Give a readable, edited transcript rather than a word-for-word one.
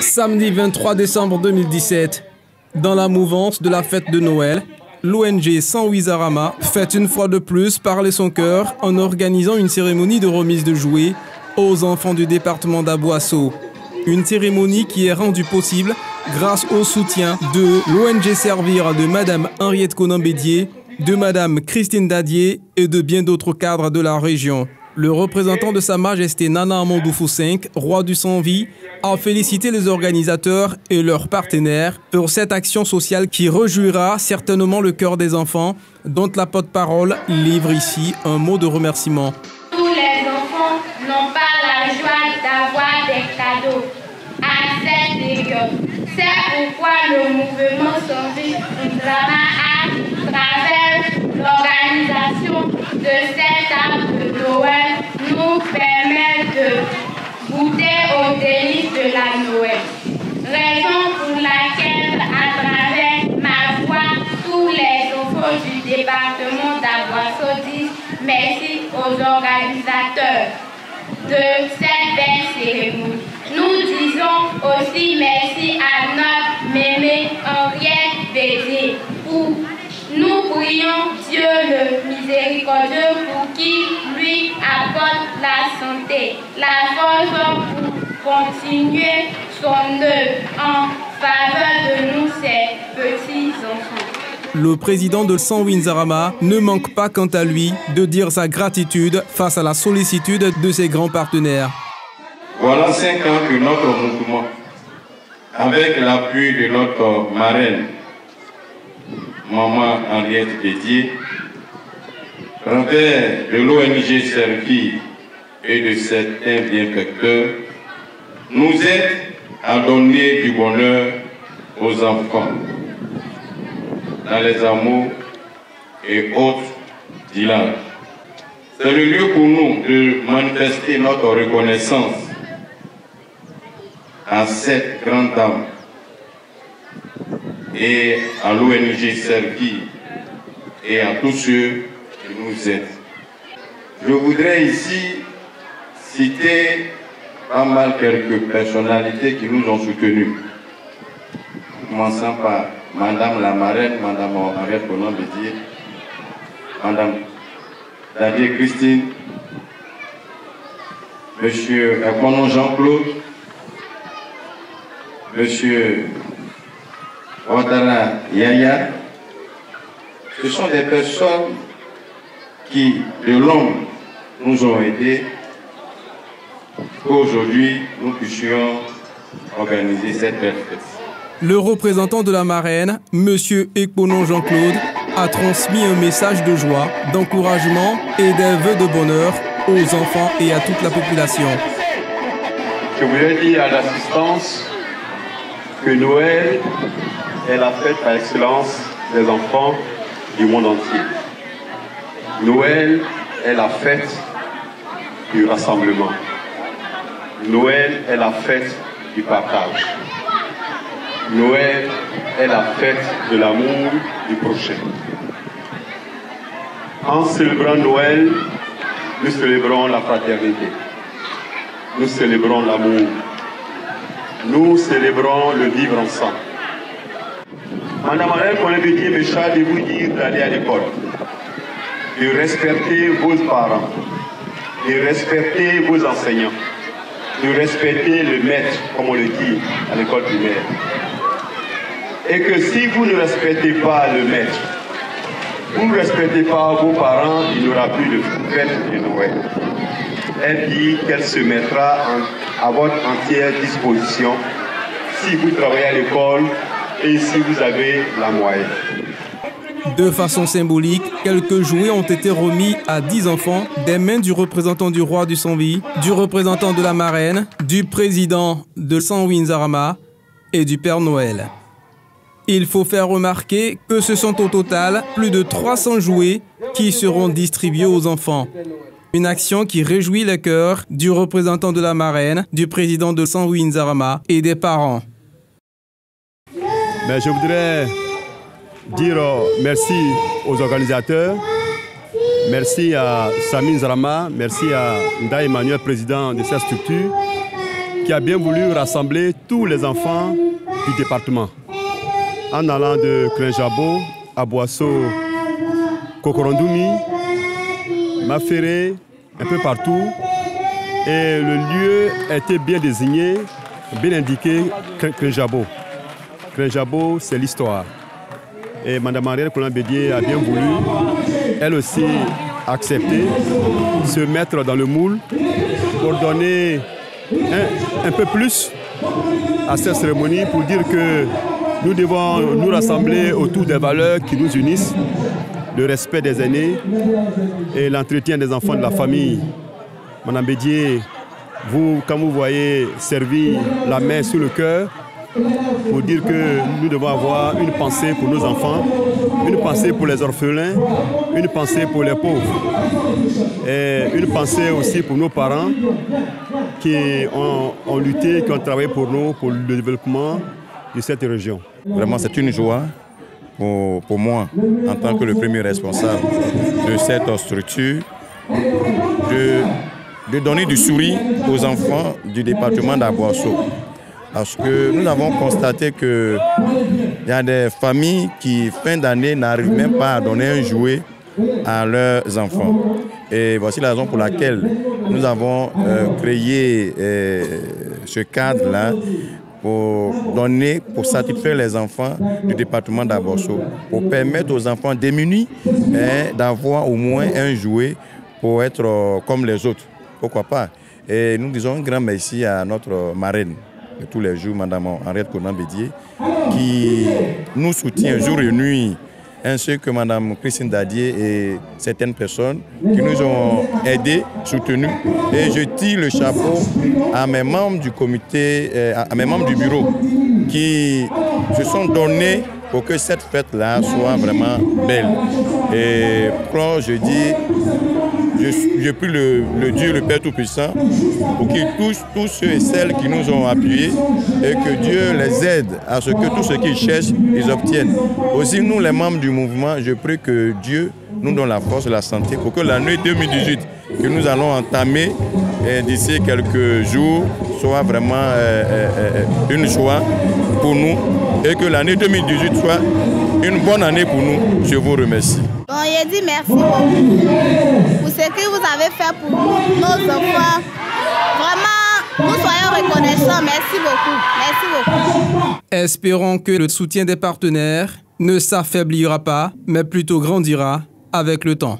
Samedi 23 décembre 2017, dans la mouvance de la fête de Noël, l'ONG Sans Zarama fait une fois de plus parler son cœur en organisant une cérémonie de remise de jouets aux enfants du département d'Aboasso. Une cérémonie qui est rendue possible grâce au soutien de l'ONG Servir de Madame Henriette Conan-Bédier, de Madame Christine Dadier et de bien d'autres cadres de la région. Le représentant de Sa Majesté Nana Amandoufou V, roi du Sans-Vie, a félicité les organisateurs et leurs partenaires pour cette action sociale qui réjouira certainement le cœur des enfants, dont la porte-parole livre ici un mot de remerciement. Tous les enfants n'ont pas la joie d'avoir des cadeaux à cette période. C'est pourquoi le mouvement Sans-Vie Drama à travers l'organisation de cet arbre de Noël nous permet de goûter aux délices de la Noël. Raison pour laquelle, à travers ma voix, tous les enfants du département d'Aboasso disent merci aux organisateurs de cette belle cérémonie. Nous disons aussi merci à notre mémé Henriette Bédier. Nous prions Dieu le miséricordieux pour qu'il lui apporte la santé, la force pour continuer son œuvre en faveur de nous, ses petits-enfants. Le président de Sans Zarama ne manque pas quant à lui de dire sa gratitude face à la sollicitude de ses grands partenaires. Voilà 5 ans que notre mouvement, avec l'appui de notre marraine, Maman Henriette Bédier, travers de l'ONG Servir et de certains bienfaiteurs, nous aide à donner du bonheur aux enfants dans les hameaux et autres villages. C'est le lieu pour nous de manifester notre reconnaissance à cette grande dame et à l'ONG Servir et à tous ceux qui nous aident. Je voudrais ici citer pas mal quelques personnalités qui nous ont soutenus. Commençant par Madame la marraine, Madame Henriette Conan-Bédier, Madame Dadier Christine, Monsieur Ekonon Jean-Claude, Monsieur Ouattara Yaya. Ce sont des personnes qui, de longue, nous ont aidés qu'aujourd'hui, nous puissions organiser cette belle fête. Le représentant de la marraine, M. Ekonon Jean-Claude, a transmis un message de joie, d'encouragement et des vœux de bonheur aux enfants et à toute la population. Je voulais dire à l'assistance que Noël est la fête par excellence des enfants du monde entier. Noël est la fête du rassemblement. Noël est la fête du partage. Noël est la fête de l'amour du prochain. En célébrant Noël, nous célébrons la fraternité. Nous célébrons l'amour. Nous célébrons le vivre ensemble. Madame Henriette Conan-Bédier me charge de vous dire d'aller à l'école, de respecter vos parents, de respecter vos enseignants, de respecter le maître, comme on le dit à l'école primaire. Et que si vous ne respectez pas le maître, vous ne respectez pas vos parents, il n'y aura plus de fête de Noël. Elle dit qu'elle se mettra à votre entière disposition si vous travaillez à l'école et si vous avez la moyenne. De façon symbolique, quelques jouets ont été remis à 10 enfants des mains du représentant du roi du Sans-Vie, du représentant de la marraine, du président de Sans Zarama et du Père Noël. Il faut faire remarquer que ce sont au total plus de 300 jouets qui seront distribués aux enfants. Une action qui réjouit le cœur du représentant de la marraine, du président de Sans Zarama et des parents. Mais je voudrais dire merci aux organisateurs, merci à Samir Zarama, merci à Nda Emmanuel, président de cette structure, qui a bien voulu rassembler tous les enfants du département. En allant de Krenjabo à Boasso, Kokorondoumi, Maféré, un peu partout. Et le lieu était bien désigné, bien indiqué, Krenjabo. Krenjabo, c'est l'histoire. Et Mme Ariel Konan-Bédié a bien voulu, elle aussi, accepter, se mettre dans le moule pour donner un peu plus à cette cérémonie, pour dire que nous devons nous rassembler autour des valeurs qui nous unissent, le respect des aînés et l'entretien des enfants de la famille. Mme Bédié, vous, quand vous voyez servir la main sur le cœur, pour dire que nous devons avoir une pensée pour nos enfants, une pensée pour les orphelins, une pensée pour les pauvres, et une pensée aussi pour nos parents qui ont lutté, qui ont travaillé pour nous, pour le développement de cette région. Vraiment, c'est une joie pour moi, en tant que le premier responsable de cette structure, de donner du sourire aux enfants du département d'Aboasso. Parce que nous avons constaté qu'il y a des familles qui, fin d'année, n'arrivent même pas à donner un jouet à leurs enfants. Et voici la raison pour laquelle nous avons créé ce cadre-là pour satisfaire les enfants du département d'Aboasso, pour permettre aux enfants démunis d'avoir au moins un jouet pour être comme les autres. Pourquoi pas? Et nous disons un grand merci à notre marraine de tous les jours, Mme Henriette Konan-Bédié, qui nous soutient jour et nuit, ainsi que Mme Christine Dadier et certaines personnes qui nous ont aidés, soutenus. Et je tire le chapeau à mes membres du comité, à mes membres du bureau, qui se sont donnés pour que cette fête-là soit vraiment belle. Et quand je dis, je prie le Dieu, le Père Tout-Puissant, pour qu'il touche tous ceux et celles qui nous ont appuyés et que Dieu les aide à ce que tout ce qu'ils cherchent, ils obtiennent. Aussi, nous, les membres du mouvement, je prie que Dieu nous donne la force et la santé pour que l'année 2018 que nous allons entamer d'ici quelques jours soit vraiment une joie pour nous et que l'année 2018 soit une bonne année pour nous. Je vous remercie. Bon, je dis merci beaucoup pour ce que vous avez fait pour nos enfants. Vraiment, nous soyons reconnaissants. Merci beaucoup. Merci beaucoup. Espérons que le soutien des partenaires ne s'affaiblira pas, mais plutôt grandira avec le temps.